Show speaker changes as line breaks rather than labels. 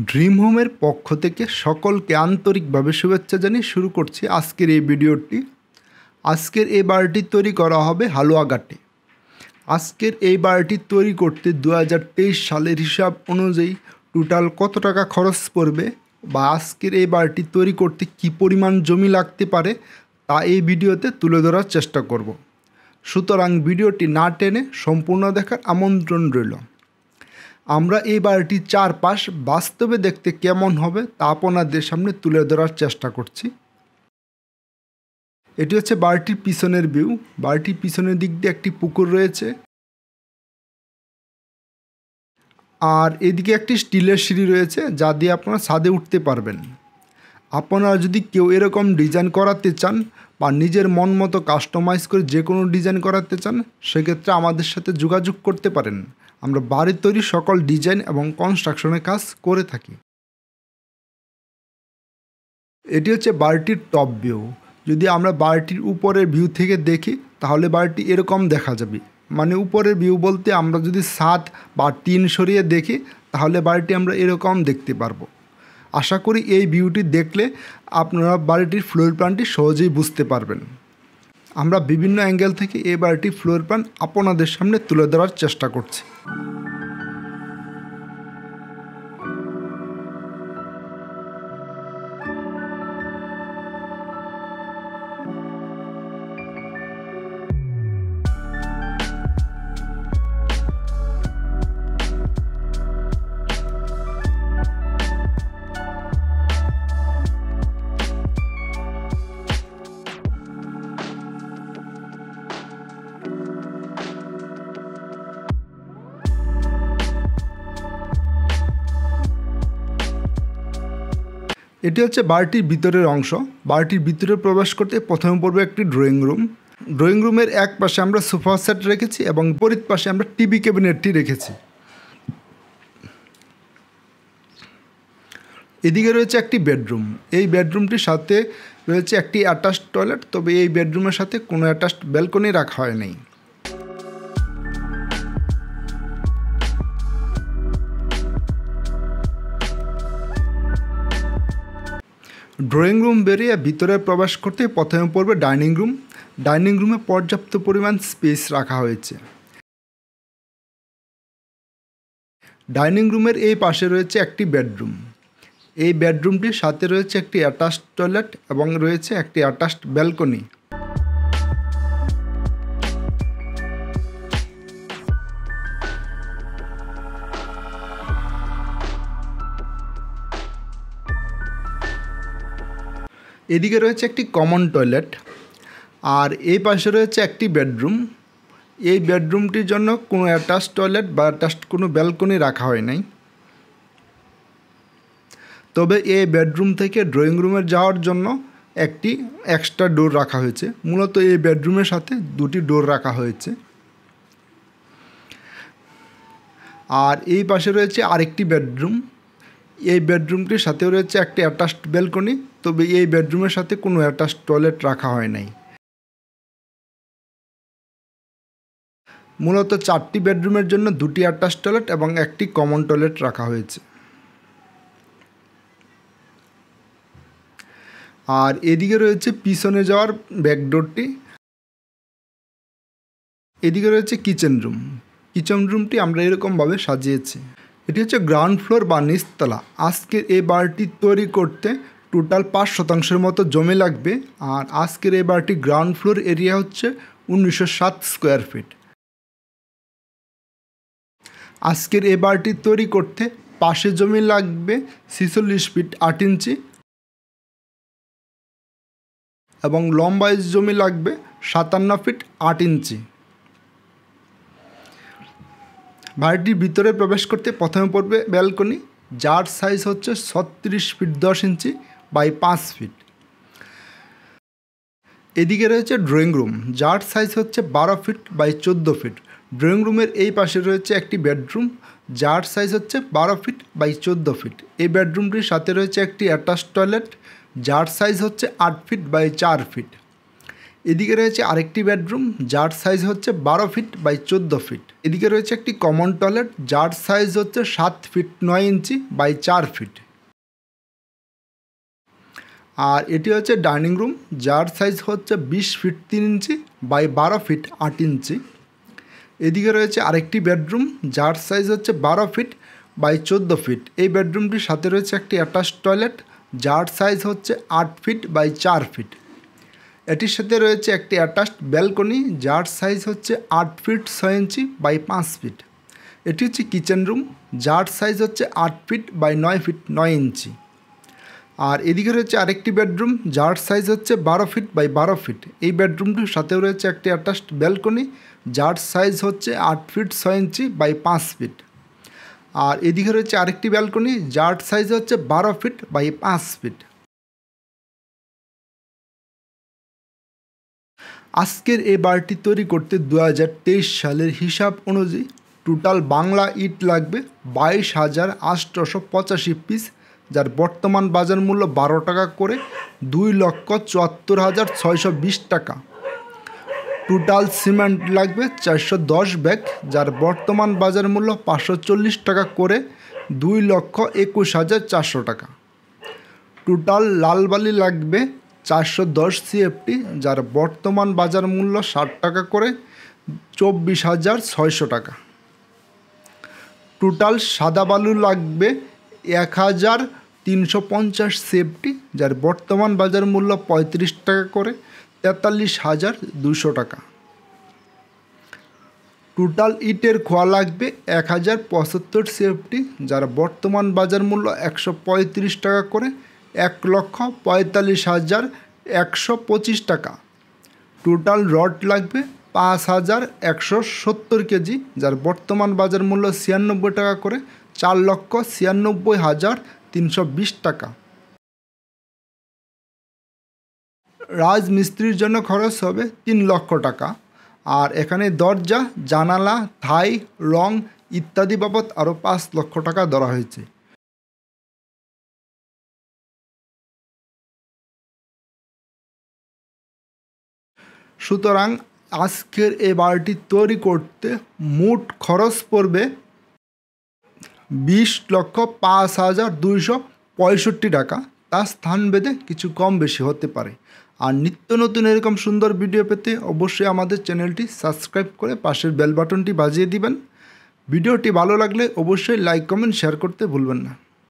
Dream হোমের পক্ষ থেকে সকলকে আন্তরিকভাবে শুভেচ্ছা জানিয়ে শুরু করছি আজকের এই ভিডিওটি। আজকের এই বাড়িটি তৈরি করা হবে হালুয়াঘাটে। আজকের এই বাড়িটি তৈরি করতে 2023 সালের হিসাব অনুযায়ী টোটাল কত টাকা খরচ পড়বে বা আজকের এই বাড়িটি তৈরি করতে কী পরিমাণ জমি লাগতে পারে তা এই ভিডিওতে তুলে ধরার চেষ্টা করব। সুতরাং ভিডিওটি না টেনে সম্পূর্ণ দেখার আমন্ত্রণ রইল। আমরা এই বাড়িটির চারপাশ বাস্তবে দেখতে কেমন হবে তা আপনাদের সামনে তুলে ধরার চেষ্টা করছি। এটি হচ্ছে বাড়িটির পিছনের ভিউ। বাড়িটির পিছনের দিক দিয়ে একটি পুকুর রয়েছে, আর এদিকে একটি স্টিলের সিঁড়ি রয়েছে যা দিয়ে আপনারা ছাদে উঠতে পারবেন। আপনারা যদি কেউ এরকম ডিজাইন করাতে চান বা নিজের মন মতো কাস্টমাইজ করে যে কোনো ডিজাইন করাতে চান, সেক্ষেত্রে আমাদের সাথে যোগাযোগ করতে পারেন। আমরা বাড়ির তৈরি সকল ডিজাইন এবং কনস্ট্রাকশনের কাজ করে থাকি। এটি হচ্ছে বাড়িটির টপ ভিউ। যদি আমরা বাড়িটির উপরের ভিউ থেকে দেখি তাহলে বাড়িটি এরকম দেখা যাবে। মানে উপরের ভিউ বলতে আমরা যদি ছাদ বা টিন সরিয়ে দেখি তাহলে বাড়িটি আমরা এরকম দেখতে পারবো। আশা করি এই ভিউটি দেখলে আপনারা বাড়িটির ফ্লোর প্ল্যানটি সহজেই বুঝতে পারবেন। আমরা বিভিন্ন অ্যাঙ্গেল থেকে এই বাড়িটির ফ্লোর প্ল্যান আপনাদের সামনে তুলে ধরার চেষ্টা করছি। এটি হচ্ছে বাড়িটির ভিতরের অংশ। বাড়িটির ভিতরে প্রবেশ করতে প্রথমে পড়বে একটি ড্রয়িং রুম। ড্রয়িং রুমের এক পাশে আমরা সোফা সেট রেখেছি এবং বিপরীত পাশে আমরা টিভি ক্যাবিনেটটি রেখেছি। এদিকে রয়েছে একটি বেডরুম। এই বেডরুমটির সাথে রয়েছে একটি অ্যাটাচড টয়লেট, তবে এই বেডরুমের সাথে কোনো অ্যাটাচড ব্যালকনি রাখা হয় নাই। ড্রয়িং রুম বেরিয়ে ভিতরে প্রবেশ করতে প্রথমে পড়বে ডাইনিং রুম। ডাইনিং রুমে পর্যাপ্ত পরিমাণ স্পেস রাখা হয়েছে। ডাইনিং রুমের এই পাশে রয়েছে একটি বেডরুম। এই বেডরুমটির সাথে রয়েছে একটি অ্যাটাচড টয়লেট এবং রয়েছে একটি অ্যাটাচড ব্যালকনি। এদিকে রয়েছে একটি কমন টয়লেট, আর এই পাশে রয়েছে একটি বেডরুম। এই বেডরুমটির জন্য কোনো অ্যাটাচড টয়লেট বা অ্যাটাচড কোনো ব্যালকনি রাখা হয় নাই। তবে এই বেডরুম থেকে ড্রয়িং রুমে যাওয়ার জন্য একটি এক্সট্রা ডোর রাখা হয়েছে। মূলত এই বেডরুমের সাথে দুটি ডোর রাখা হয়েছে। আর এই পাশে রয়েছে আরেকটি বেডরুম। এই বেডরুমটির সাথেও রয়েছে একটি অ্যাটাচড ব্যালকনি, তবে এই বেডরুমের সাথে কোনো অ্যাটাচড টয়লেট রাখা হয় নাই। মূলত 4টি বেডরুমের জন্য 2টি অ্যাটাচড টয়লেট এবং একটি কমন টয়লেট রাখা হয়েছে। আর এদিকে রয়েছে পিছনে যাওয়ার ব্যাকডোরটি। এদিকে রয়েছে কিচেন রুম। কিচেন রুমটি আমরা এরকমভাবে সাজিয়েছি। এটি হচ্ছে গ্রাউন্ড ফ্লোর বা নিচতলা। আজকের এই বাড়িটি তৈরি করতে টোটাল 5% মতো জমি লাগবে। আর আজকের এই বাড়িটি গ্রাউন্ড ফ্লোর এরিয়া হচ্ছে 1907 স্কোয়ার ফিট। আজকের এই বাড়িটি তৈরি করতে পাশে জমি লাগবে 46 ফিট 8 ইঞ্চি এবং লম্বায় জমি লাগবে 57 ফিট 8 ইঞ্চি। বাড়িটির ভিতরে প্রবেশ করতে প্রথমে পড়বে ব্যালকনি, যার সাইজ হচ্ছে 36 ফিট 10 ইঞ্চি বাই 5 ফিট। এদিকে রয়েছে ড্রয়িং রুম, যার সাইজ হচ্ছে 12 ফিট বাই 14 ফিট। ড্রয়িং রুমের এই পাশে রয়েছে একটি বেডরুম, যার সাইজ হচ্ছে 12 ফিট বাই 14 ফিট। এই বেডরুমটির সাথে রয়েছে একটি অ্যাটাচড টয়লেট, যার সাইজ হচ্ছে 8 ফিট বাই 4 ফিট। এদিকে রয়েছে আরেকটি বেডরুম যার সাইজ হচ্ছে 12 ফিট বাই 14 ফিট। এদিকে রয়েছে একটি কমন টয়লেট যার সাইজ হচ্ছে 7 ফিট 9 ইঞ্চি বাই 4 ফিট। আর এটি হচ্ছে ডাইনিং রুম যার সাইজ হচ্ছে 20 ফিট 3 ইঞ্চি বাই 12 ফিট 8 ইঞ্চি। এদিকে রয়েছে আরেকটি বেডরুম যার সাইজ হচ্ছে 12 ফিট বাই 14 ফিট। এই বেডরুমটির সাথে রয়েছে একটি অ্যাটাচ টয়লেট যার সাইজ হচ্ছে 8 ফিট বাই 4 ফিট। এটির সাথে রয়েছে একটি অ্যাটাচড ব্যালকনি যার সাইজ হচ্ছে 8 ফিট 6 ইঞ্চি বাই 5 ফিট। এটি হচ্ছে কিচেন রুম যার সাইজ হচ্ছে 8 ফিট বাই 9 ফিট 9 ইঞ্চি। আর এদিকে রয়েছে আরেকটি বেডরুম যার সাইজ হচ্ছে 12 ফিট বাই 12 ফিট। এই বেডরুমটির সাথেও রয়েছে একটি অ্যাটাচড ব্যালকনি যার সাইজ হচ্ছে 8 ফিট 6 ইঞ্চি বাই 5 ফিট। আর এদিকে রয়েছে আরেকটি ব্যালকনি যার সাইজ হচ্ছে 12 ফিট বাই 5 ফিট। আজকের এই বাড়িটি তৈরি করতে 2023 সালের হিসাব অনুযায়ী টোটাল বাংলা ইট লাগবে 22,885 পিস, যার বর্তমান বাজার মূল্য 12 টাকা করে 2,74,620 টাকা। টোটাল সিমেন্ট লাগবে 410 ব্যাগ, যার বর্তমান বাজার মূল্য 540 টাকা করে 2,21,400 টাকা। টোটাল লাল বালি লাগবে 410 CFT, যার বর্তমান বাজার মূল্য 60 টাকা করে 24,600 টাকা। টোটাল সাদা বালু লাগবে 1,350 CFT, যার বর্তমান বাজার মূল্য 35 টাকা করে 43,200 টাকা। টোটাল ইটের খোয়া লাগবে 1,075 CFT, যার বর্তমান বাজার মূল্য 135 টাকা করে 1,45,125 টাকা। টোটাল রড লাগবে 5,170 কেজি, যার বর্তমান বাজার মূল্য 96 টাকা করে 4,96,320 টাকা। রাজমিস্ত্রির জন্য খরচ হবে 3 লক্ষ টাকা। আর এখানে দরজা, জানালা, থাই, রং ইত্যাদি বাবদ আরও 5 লক্ষ টাকা ধরা হয়েছে। সুতরাং আজকের এই বাড়িটি তৈরি করতে মোট খরচ পড়বে 20,05,265 টাকা। তা স্থানভেদে কিছু কম বেশি হতে পারে। আর নিত্য নতুন এরকম সুন্দর ভিডিও পেতে অবশ্যই আমাদের চ্যানেলটি সাবস্ক্রাইব করে পাশের বেল বাটনটি বাজিয়ে দিবেন। ভিডিওটি ভালো লাগলে অবশ্যই লাইক, কমেন্ট, শেয়ার করতে ভুলবেন না।